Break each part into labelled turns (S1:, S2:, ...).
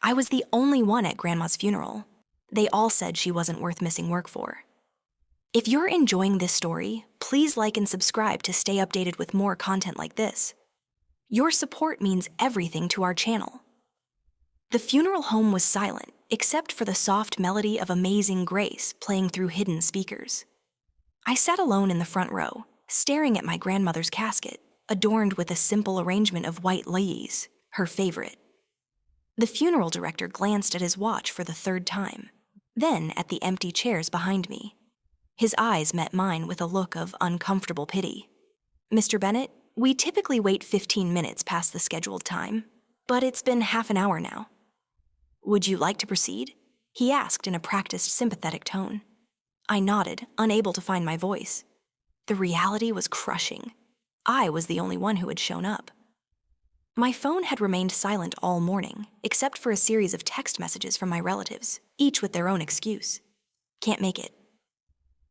S1: I was the only one at Grandma's funeral. They all said she wasn't worth missing work for. If you're enjoying this story, please like and subscribe to stay updated with more content like this. Your support means everything to our channel. The funeral home was silent, except for the soft melody of Amazing Grace playing through hidden speakers. I sat alone in the front row, staring at my grandmother's casket, adorned with a simple arrangement of white lilies, her favorite. The funeral director glanced at his watch for the third time, then at the empty chairs behind me. His eyes met mine with a look of uncomfortable pity. "Mr. Bennett, we typically wait 15 minutes past the scheduled time, but it's been half an hour now. Would you like to proceed?" he asked in a practiced, sympathetic tone. I nodded, unable to find my voice. The reality was crushing. I was the only one who had shown up. My phone had remained silent all morning, except for a series of text messages from my relatives, each with their own excuse. "Can't make it."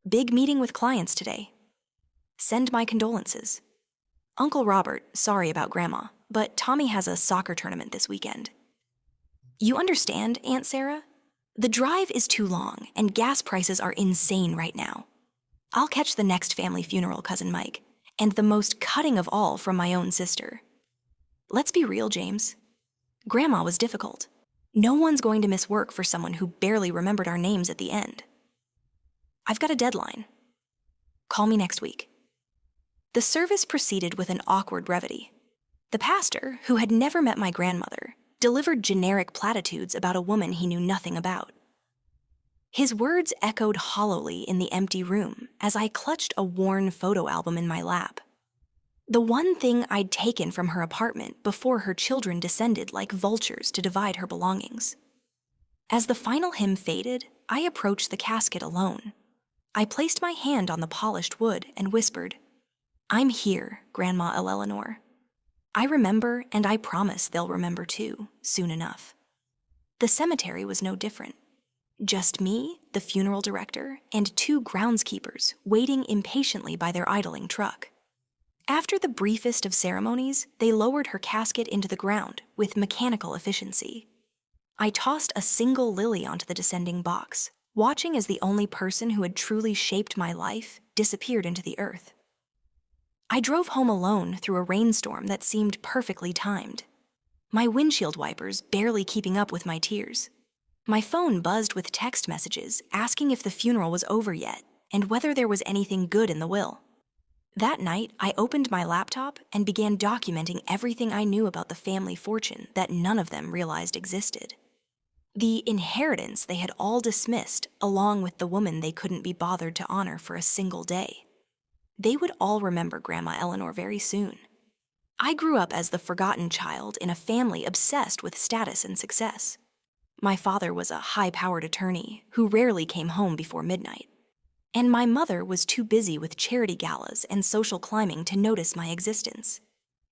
S1: "Big meeting with clients today." "Send my condolences." "Uncle Robert, sorry about Grandma, but Tommy has a soccer tournament this weekend." You understand, Aunt Sarah? The drive is too long, and gas prices are insane right now. I'll catch the next family funeral, Cousin Mike, and the most cutting of all from my own sister. Let's be real, James. Grandma was difficult. No one's going to miss work for someone who barely remembered our names at the end. I've got a deadline. Call me next week. The service proceeded with an awkward brevity. The pastor, who had never met my grandmother, delivered generic platitudes about a woman he knew nothing about. His words echoed hollowly in the empty room as I clutched a worn photo album in my lap. The one thing I'd taken from her apartment before her children descended like vultures to divide her belongings. As the final hymn faded, I approached the casket alone. I placed my hand on the polished wood and whispered, "I'm here, Grandma Eleanor. I remember, and I promise they'll remember too, soon enough." The cemetery was no different. Just me, the funeral director, and two groundskeepers waiting impatiently by their idling truck. After the briefest of ceremonies, they lowered her casket into the ground with mechanical efficiency. I tossed a single lily onto the descending box, watching as the only person who had truly shaped my life disappeared into the earth. I drove home alone through a rainstorm that seemed perfectly timed. My windshield wipers barely keeping up with my tears. My phone buzzed with text messages asking if the funeral was over yet and whether there was anything good in the will. That night, I opened my laptop and began documenting everything I knew about the family fortune that none of them realized existed. The inheritance they had all dismissed, along with the woman they couldn't be bothered to honor for a single day. They would all remember Grandma Eleanor very soon. I grew up as the forgotten child in a family obsessed with status and success. My father was a high-powered attorney who rarely came home before midnight. And my mother was too busy with charity galas and social climbing to notice my existence.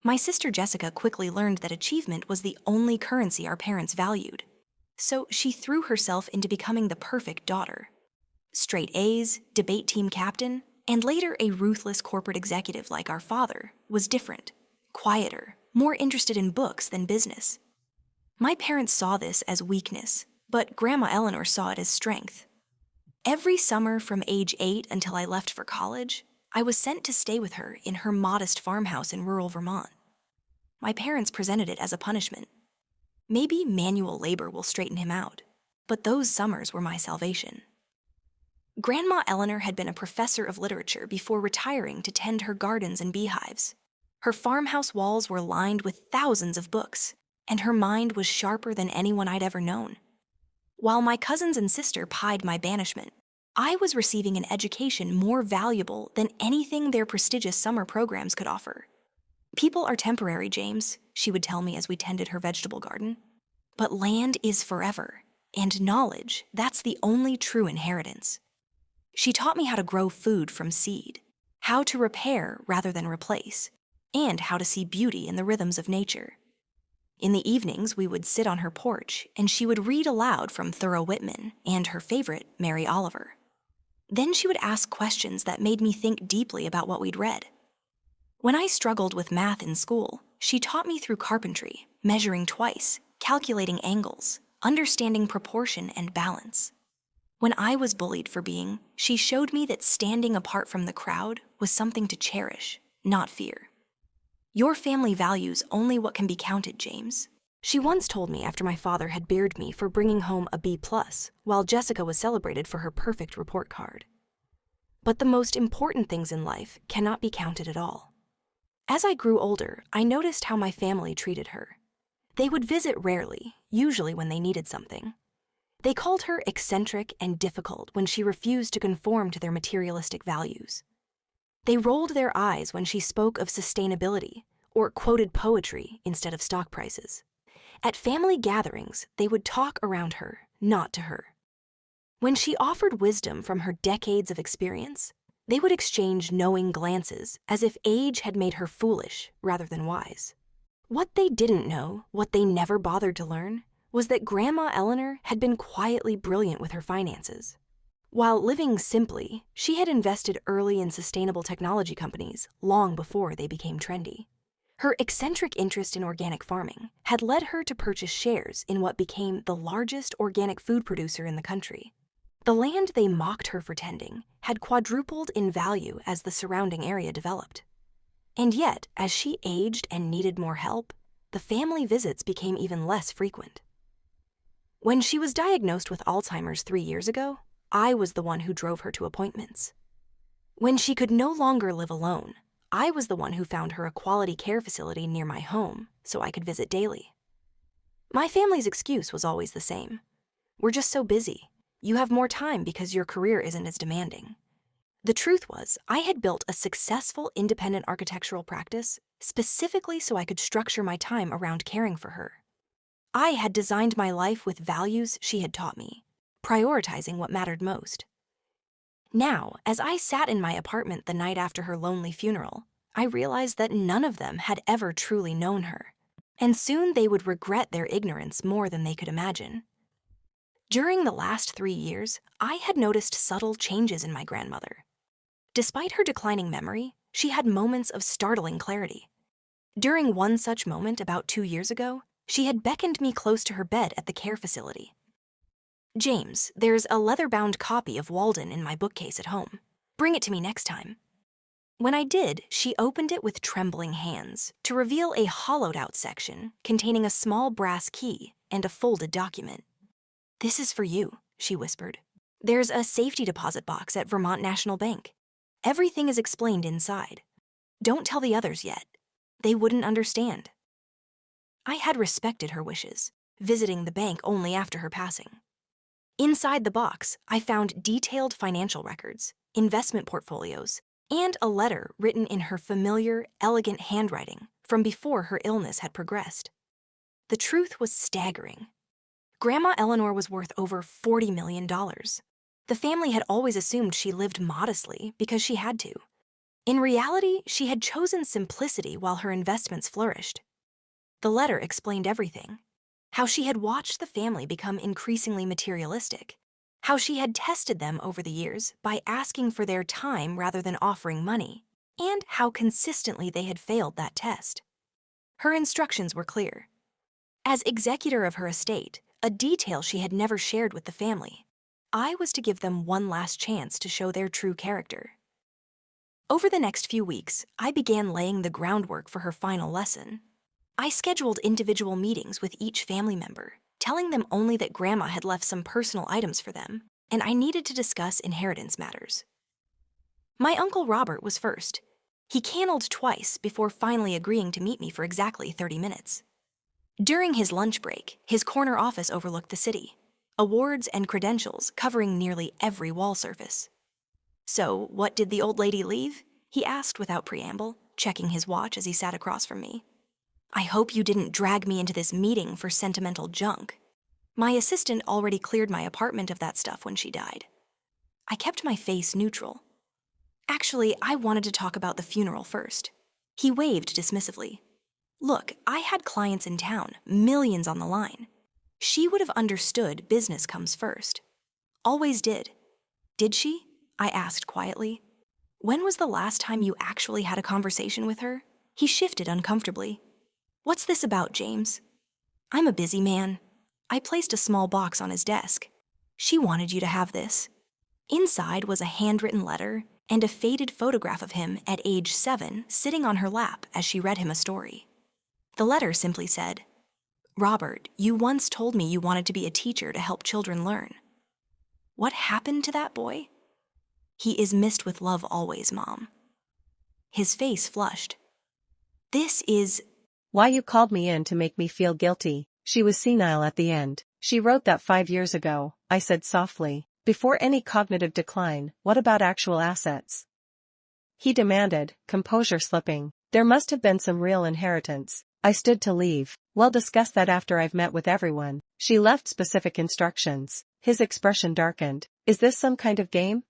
S1: My sister Jessica quickly learned that achievement was the only currency our parents valued. So she threw herself into becoming the perfect daughter. Straight A's, debate team captain, and later a ruthless corporate executive like our father was different, quieter, more interested in books than business. My parents saw this as weakness, but Grandma Eleanor saw it as strength. Every summer from age 8 until I left for college, I was sent to stay with her in her modest farmhouse in rural Vermont. My parents presented it as a punishment. Maybe manual labor will straighten him out, but those summers were my salvation. Grandma Eleanor had been a professor of literature before retiring to tend her gardens and beehives. Her farmhouse walls were lined with thousands of books, and her mind was sharper than anyone I'd ever known. While my cousins and sister pied my banishment, I was receiving an education more valuable than anything their prestigious summer programs could offer. "People are temporary, James," she would tell me as we tended her vegetable garden. "But land is forever, and knowledge, that's the only true inheritance." She taught me how to grow food from seed, how to repair rather than replace, and how to see beauty in the rhythms of nature. In the evenings, we would sit on her porch, and she would read aloud from Thoreau Whitman and her favorite, Mary Oliver. Then she would ask questions that made me think deeply about what we'd read. When I struggled with math in school, she taught me through carpentry, measuring twice, calculating angles, understanding proportion and balance. When I was bullied for being, she showed me that standing apart from the crowd was something to cherish, not fear. Your family values only what can be counted, James. She once told me after my father had bearded me for bringing home a B+, while Jessica was celebrated for her perfect report card. But the most important things in life cannot be counted at all. As I grew older, I noticed how my family treated her. They would visit rarely, usually when they needed something. They called her eccentric and difficult when she refused to conform to their materialistic values. They rolled their eyes when she spoke of sustainability or quoted poetry instead of stock prices. At family gatherings, they would talk around her, not to her. When she offered wisdom from her decades of experience, they would exchange knowing glances as if age had made her foolish rather than wise. What they didn't know, what they never bothered to learn, was that Grandma Eleanor had been quietly brilliant with her finances. While living simply, she had invested early in sustainable technology companies long before they became trendy. Her eccentric interest in organic farming had led her to purchase shares in what became the largest organic food producer in the country. The land they mocked her for tending had quadrupled in value as the surrounding area developed. And yet, as she aged and needed more help, the family visits became even less frequent. When she was diagnosed with Alzheimer's 3 years ago, I was the one who drove her to appointments. When she could no longer live alone, I was the one who found her a quality care facility near my home so I could visit daily. My family's excuse was always the same. We're just so busy. You have more time because your career isn't as demanding. The truth was, I had built a successful independent architectural practice specifically so I could structure my time around caring for her. I had designed my life with values she had taught me, prioritizing what mattered most. Now, as I sat in my apartment the night after her lonely funeral, I realized that none of them had ever truly known her, and soon they would regret their ignorance more than they could imagine. During the last 3 years, I had noticed subtle changes in my grandmother. Despite her declining memory, she had moments of startling clarity. During one such moment about 2 years ago, she had beckoned me close to her bed at the care facility. James, there's a leather-bound copy of Walden in my bookcase at home. Bring it to me next time. When I did, she opened it with trembling hands to reveal a hollowed-out section containing a small brass key and a folded document. "This is for you," she whispered. "There's a safety deposit box at Vermont National Bank. Everything is explained inside. Don't tell the others yet. They wouldn't understand." I had respected her wishes, visiting the bank only after her passing. Inside the box, I found detailed financial records, investment portfolios, and a letter written in her familiar, elegant handwriting from before her illness had progressed. The truth was staggering. Grandma Eleanor was worth over $40 million. The family had always assumed she lived modestly because she had to. In reality, she had chosen simplicity while her investments flourished. The letter explained everything. How she had watched the family become increasingly materialistic, how she had tested them over the years by asking for their time rather than offering money, and how consistently they had failed that test. Her instructions were clear. As executor of her estate, a detail she had never shared with the family, I was to give them one last chance to show their true character. Over the next few weeks, I began laying the groundwork for her final lesson. I scheduled individual meetings with each family member, telling them only that Grandma had left some personal items for them, and I needed to discuss inheritance matters. My Uncle Robert was first. He cannoned twice before finally agreeing to meet me for exactly 30 minutes. During his lunch break, his corner office overlooked the city, awards and credentials covering nearly every wall surface. "So, what did the old lady leave?" he asked without preamble, checking his watch as he sat across from me. "I hope you didn't drag me into this meeting for sentimental junk. My assistant already cleared my apartment of that stuff when she died." I kept my face neutral. "Actually, I wanted to talk about the funeral first." He waved dismissively. "Look, I had clients in town, millions on the line. She would have understood business comes first. Always did." "Did she?" I asked quietly. "When was the last time you actually had a conversation with her?" He shifted uncomfortably. "What's this about, James?" "I'm a busy man." I placed a small box on his desk. She wanted you to have this. Inside was a handwritten letter and a faded photograph of him at age 7 sitting on her lap as she read him a story. The letter simply said, "Robert, you once told me you wanted to be a teacher to help children learn. What happened to that boy? He is missed with love always, Mom." His face flushed. "This is..."
S2: "Why you called me in to make me feel guilty." She was senile at the end. "She wrote that 5 years ago," I said softly. "Before any cognitive decline, what about actual assets?" He demanded, composure slipping. "There must have been some real inheritance." I stood to leave. "We'll discuss that after I've met with everyone." She left specific instructions. His expression darkened. "Is this some kind of game?"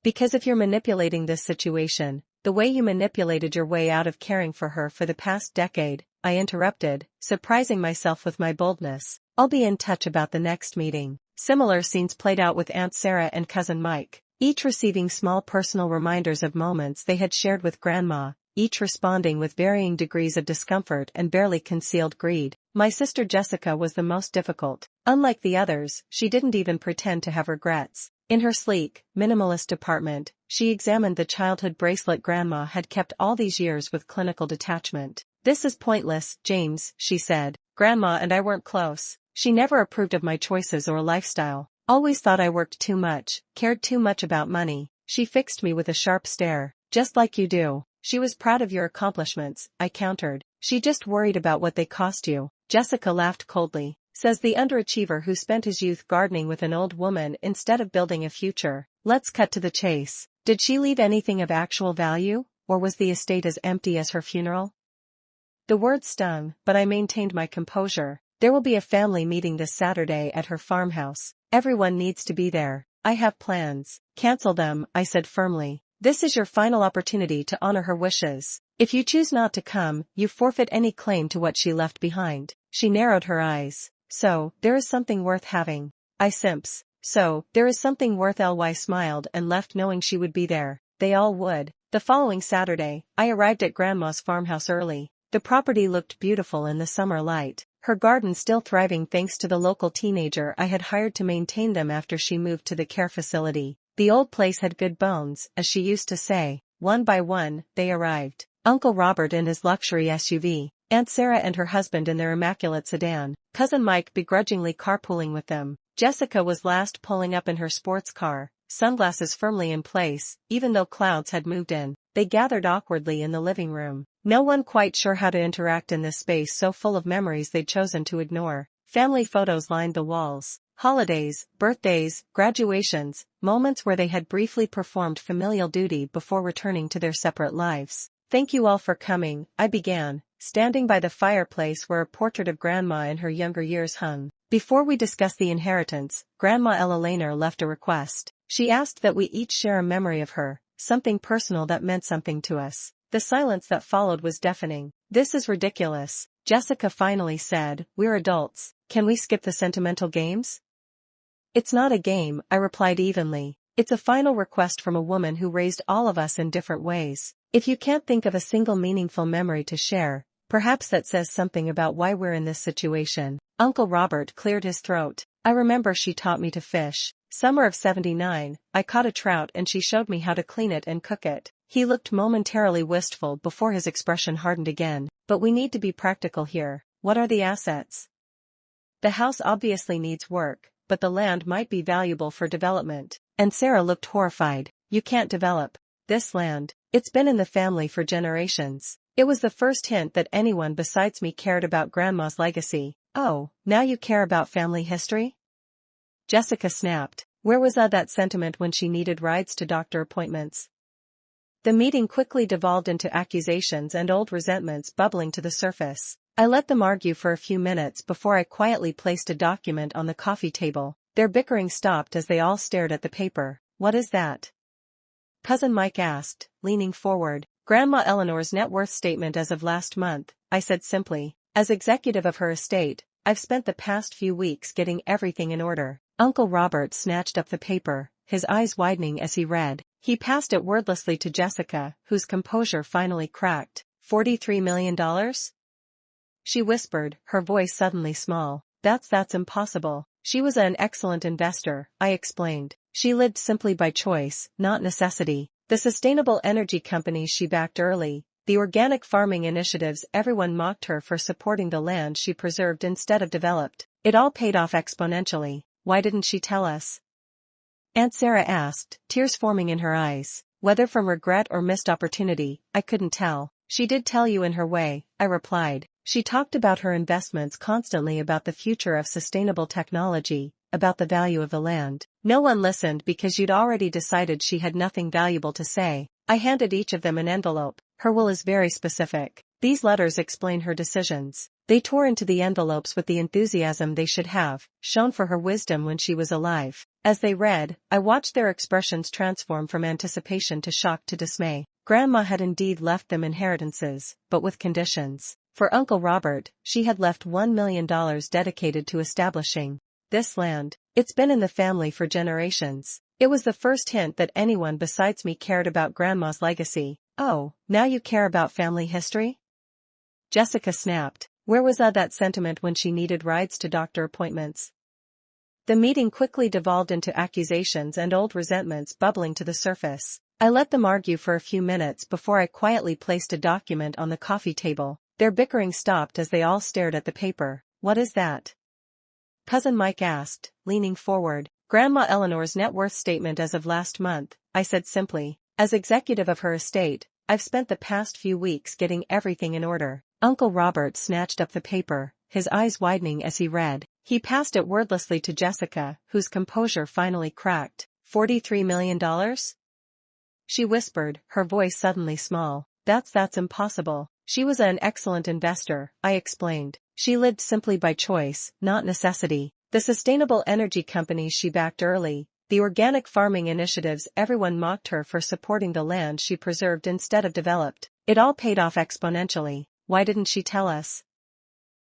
S2: "Because if you're manipulating this situation, the way you manipulated your way out of caring for her for the past decade," I interrupted, surprising myself with my boldness. "I'll be in touch about the next meeting." Similar scenes played out with Aunt Sarah and Cousin Mike, each receiving small personal reminders of moments they had shared with Grandma, each responding with varying degrees of discomfort and barely concealed greed. My sister Jessica was the most difficult. Unlike the others, she didn't even pretend to have regrets. In her sleek, minimalist apartment, she examined the childhood bracelet Grandma had kept all these years with clinical detachment. "This is pointless, James," she said. "Grandma and I weren't close. She never approved of my choices or lifestyle. Always thought I worked too much, cared too much about money." She fixed me with a sharp stare. "Just like you do." "She was proud of your accomplishments," I countered. "She just worried about what they cost you." Jessica laughed coldly. "Says the underachiever who spent his youth gardening with an old woman instead of building a future." Let's cut to the chase. Did she leave anything of actual value, or was the estate as empty as her funeral? The words stung, but I maintained my composure. "There will be a family meeting this Saturday at her farmhouse. Everyone needs to be there." "I have plans." "Cancel them," I said firmly. "This is your final opportunity to honor her wishes. If you choose not to come, you forfeit any claim to what she left behind." She narrowed her eyes. "So, there is something worth having." I simps. "So, there is something worth." Ly smiled and left knowing she would be there. They all would. The following Saturday, I arrived at Grandma's farmhouse early. The property looked beautiful in the summer light, her garden still thriving thanks to the local teenager I had hired to maintain them after she moved to the care facility. The old place had good bones, as she used to say. One by one, they arrived. Uncle Robert in his luxury SUV, Aunt Sarah and her husband in their immaculate sedan, Cousin Mike begrudgingly carpooling with them. Jessica was last, pulling up in her sports car, sunglasses firmly in place, even though clouds had moved in. They gathered awkwardly in the living room. No one quite sure how to interact in this space so full of memories they'd chosen to ignore. Family photos lined the walls. Holidays, birthdays, graduations, moments where they had briefly performed familial duty before returning to their separate lives. "Thank you all for coming," I began, standing by the fireplace where a portrait of Grandma in her younger years hung. "Before we discuss the inheritance, Grandma Ella Lehner left a request. She asked that we each share a memory of her, something personal that meant something to us." The silence that followed was deafening. "This is ridiculous," Jessica finally said. "We're adults. Can we skip the sentimental games?" "It's not a game," I replied evenly. "It's a final request from a woman who raised all of us in different ways. If you can't think of a single meaningful memory to share, perhaps that says something about why we're in this situation." Uncle Robert cleared his throat. "I remember she taught me to fish. Summer of '79, I caught a trout and she showed me how to clean it and cook it." He looked momentarily wistful before his expression hardened again. "But we need to be practical here. What are the assets? The house obviously needs work, but the land might be valuable for development." And Sarah looked horrified. "You can't develop this land. It's been in the family for generations." It was the first hint that anyone besides me cared about Grandma's legacy. "Oh, now you care about family history?" Jessica snapped. Where was that sentiment when she needed rides to doctor appointments? The meeting quickly devolved into accusations and old resentments bubbling to the surface. I let them argue for a few minutes before I quietly placed a document on the coffee table. Their bickering stopped as they all stared at the paper. "What is that?" Cousin Mike asked, leaning forward. "Grandma Eleanor's net worth statement as of last month," I said simply. "As executive of her estate, I've spent the past few weeks getting everything in order." Uncle Robert snatched up the paper, his eyes widening as he read. He passed it wordlessly to Jessica, whose composure finally cracked. $43 million? She whispered, her voice suddenly small. That's impossible. She was an excellent investor, I explained. She lived simply by choice, not necessity. The sustainable energy companies she backed early, the organic farming initiatives everyone mocked her for supporting the land she preserved instead of developed. It all paid off exponentially. Why didn't she tell us? Aunt Sarah asked, tears forming in her eyes. Whether from regret or missed opportunity, I couldn't tell. She did tell you in her way, I replied. She talked about her investments constantly, about the future of sustainable technology, about the value of the land. No one listened because you'd already decided she had nothing valuable to say. I handed each of them an envelope. Her will is very specific. These letters explain her decisions. They tore into the envelopes with the enthusiasm they should have shown for her wisdom when she was alive. As they read, I watched their expressions transform from anticipation to shock to dismay. Grandma had indeed left them inheritances, but with conditions. For Uncle Robert, she had left $1 million dedicated to establishing this land. It's been in the family for generations. It was the first hint that anyone besides me cared about Grandma's legacy. Oh, now you care about family history? Jessica snapped. Where was that sentiment when she needed rides to doctor appointments? The meeting quickly devolved into accusations and old resentments bubbling to the surface. I let them argue for a few minutes before I quietly placed a document on the coffee table. Their bickering stopped as they all stared at the paper. What is that? Cousin Mike asked, leaning forward. Grandma Eleanor's net worth statement as of last month, I said simply. As executive of her estate, I've spent the past few weeks getting everything in order. Uncle Robert snatched up the paper, his eyes widening as he read. He passed it wordlessly to Jessica, whose composure finally cracked. $43 million? She whispered, her voice suddenly small. That's impossible. She was an excellent investor, I explained. She lived simply by choice, not necessity. The sustainable energy companies she backed early, the organic farming initiatives everyone mocked her for supporting the land she preserved instead of developed. It all paid off exponentially. Why didn't she tell us?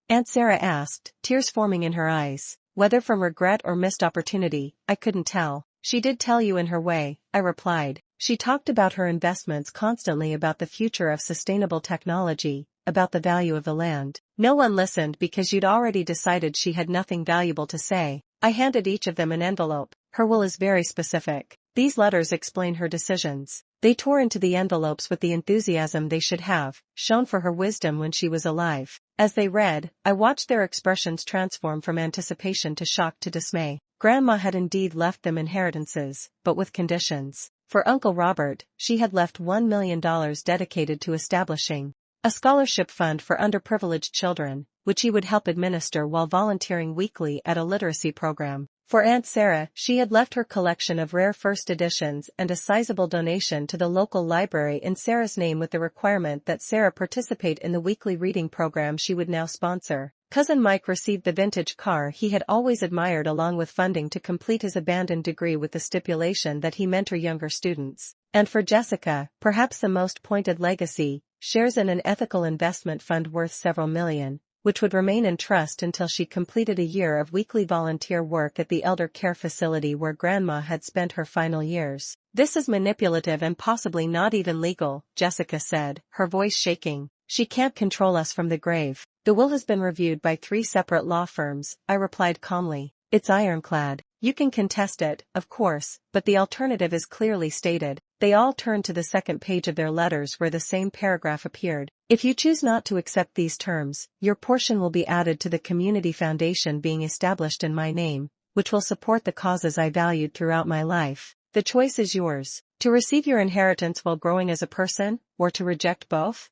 S2: Aunt Sarah asked, tears forming in her eyes. Whether from regret or missed opportunity, I couldn't tell. She did tell you in her way, I replied. She talked about her investments constantly, about the future of sustainable technology, about the value of the land. No one listened because you'd already decided she had nothing valuable to say. I handed each of them an envelope. Her will is very specific. These letters explain her decisions. They tore into the envelopes with the enthusiasm they should have shown for her wisdom when she was alive. As they read, I watched their expressions transform from anticipation to shock to dismay. Grandma had indeed left them inheritances, but with conditions. For Uncle Robert, she had left $1 million dedicated to establishing a scholarship fund for underprivileged children, which he would help administer while volunteering weekly at a literacy program. For Aunt Sarah, she had left her collection of rare first editions and a sizable donation to the local library in Sarah's name, with the requirement that Sarah participate in the weekly reading program she would now sponsor. Cousin Mike received the vintage car he had always admired, along with funding to complete his abandoned degree, with the stipulation that he mentor younger students. And for Jessica, perhaps the most pointed legacy, shares in an ethical investment fund worth several million, which would remain in trust until she completed a year of weekly volunteer work at the elder care facility where Grandma had spent her final years. This is manipulative and possibly not even legal, Jessica said, her voice shaking. She can't control us from the grave. The will has been reviewed by 3 separate law firms, I replied calmly. It's ironclad. You can contest it, of course, but the alternative is clearly stated. They all turned to the second page of their letters where the same paragraph appeared. If you choose not to accept these terms, your portion will be added to the community foundation being established in my name, which will support the causes I valued throughout my life. The choice is yours, to receive your inheritance while growing as a person, or to reject both.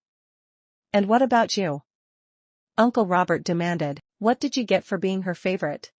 S2: And what about you? Uncle Robert demanded. What did you get for being her favorite?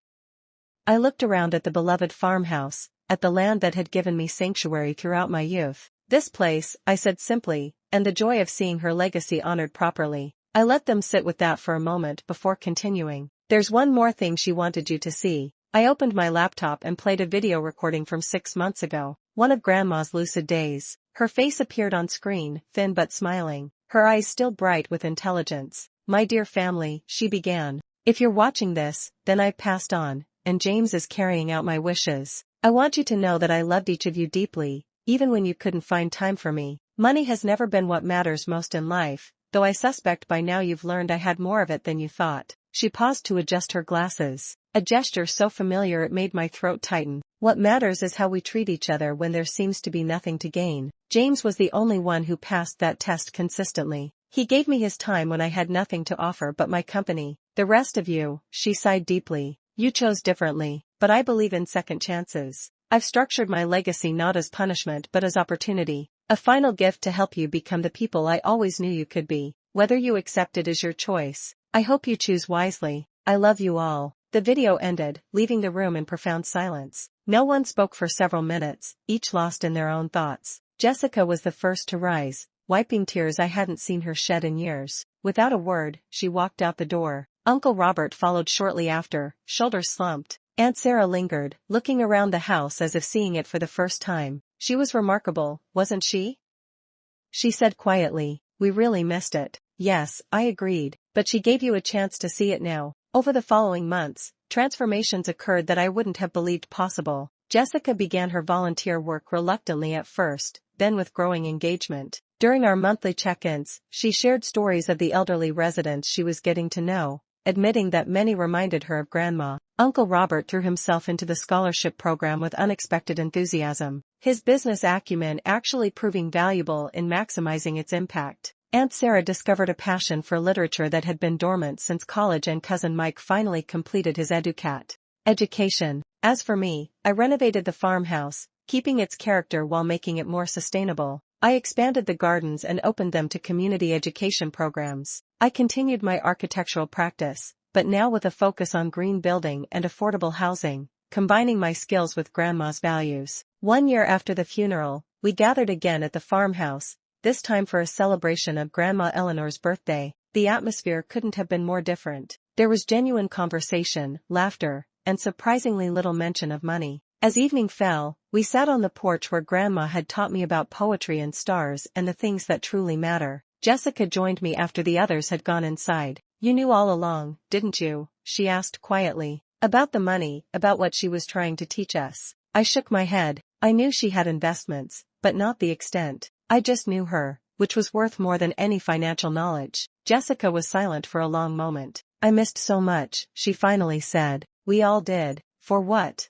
S2: I looked around at the beloved farmhouse, at the land that had given me sanctuary throughout my youth. This place, I said simply, and the joy of seeing her legacy honored properly. I let them sit with that for a moment before continuing. There's one more thing she wanted you to see. I opened my laptop and played a video recording from 6 months ago, one of Grandma's lucid days. Her face appeared on screen, thin but smiling, her eyes still bright with intelligence. My dear family, she began. If you're watching this, then I've passed on, and James is carrying out my wishes. I want you to know that I loved each of you deeply, even when you couldn't find time for me. Money has never been what matters most in life, though I suspect by now you've learned I had more of it than you thought. She paused to adjust her glasses, a gesture so familiar it made my throat tighten. What matters is how we treat each other when there seems to be nothing to gain. James was the only one who passed that test consistently. He gave me his time when I had nothing to offer but my company. The rest of you, she sighed deeply, you chose differently, but I believe in second chances. I've structured my legacy not as punishment but as opportunity, a final gift to help you become the people I always knew you could be. Whether you accept it is your choice. I hope you choose wisely. I love you all. The video ended, leaving the room in profound silence. No one spoke for several minutes, each lost in their own thoughts. Jessica was the first to rise, wiping tears I hadn't seen her shed in years. Without a word, she walked out the door. Uncle Robert followed shortly after, shoulders slumped. Aunt Sarah lingered, looking around the house as if seeing it for the first time. She was remarkable, wasn't she? She said quietly, we really missed it. Yes, I agreed, but she gave you a chance to see it now. Over the following months, transformations occurred that I wouldn't have believed possible. Jessica began her volunteer work reluctantly at first, then with growing engagement. During our monthly check-ins, she shared stories of the elderly residents she was getting to know, admitting that many reminded her of Grandma. Uncle Robert threw himself into the scholarship program with unexpected enthusiasm, his business acumen actually proving valuable in maximizing its impact. Aunt Sarah discovered a passion for literature that had been dormant since college, and Cousin Mike finally completed his education. As for me, I renovated the farmhouse, keeping its character while making it more sustainable. I expanded the gardens and opened them to community education programs. I continued my architectural practice, but now with a focus on green building and affordable housing, combining my skills with Grandma's values. 1 year after the funeral, we gathered again at the farmhouse, this time for a celebration of Grandma Eleanor's birthday. The atmosphere couldn't have been more different. There was genuine conversation, laughter, and surprisingly little mention of money. As evening fell, we sat on the porch where Grandma had taught me about poetry and stars and the things that truly matter. Jessica joined me after the others had gone inside. You knew all along, didn't you? She asked quietly. About the money, about what she was trying to teach us. I shook my head. I knew she had investments, but not the extent. I just knew her, which was worth more than any financial knowledge. Jessica was silent for a long moment. I missed so much, she finally said. We all did. For what?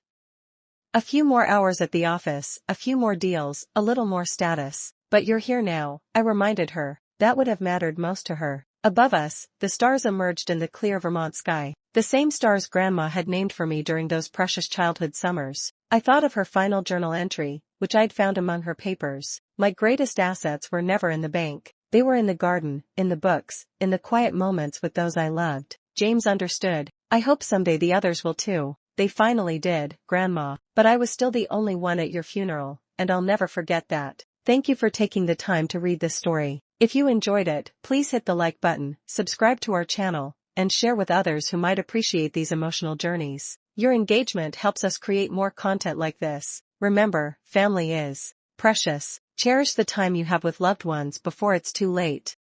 S2: A few more hours at the office, a few more deals, a little more status. But you're here now, I reminded her. That would have mattered most to her. Above us, the stars emerged in the clear Vermont sky. The same stars Grandma had named for me during those precious childhood summers. I thought of her final journal entry, which I'd found among her papers. My greatest assets were never in the bank. They were in the garden, in the books, in the quiet moments with those I loved. James understood. I hope someday the others will too. They finally did, Grandma. But I was still the only one at your funeral, and I'll never forget that. Thank you for taking the time to read this story. If you enjoyed it, please hit the like button, subscribe to our channel, and share with others who might appreciate these emotional journeys. Your engagement helps us create more content like this. Remember, family is precious. Cherish the time you have with loved ones before it's too late.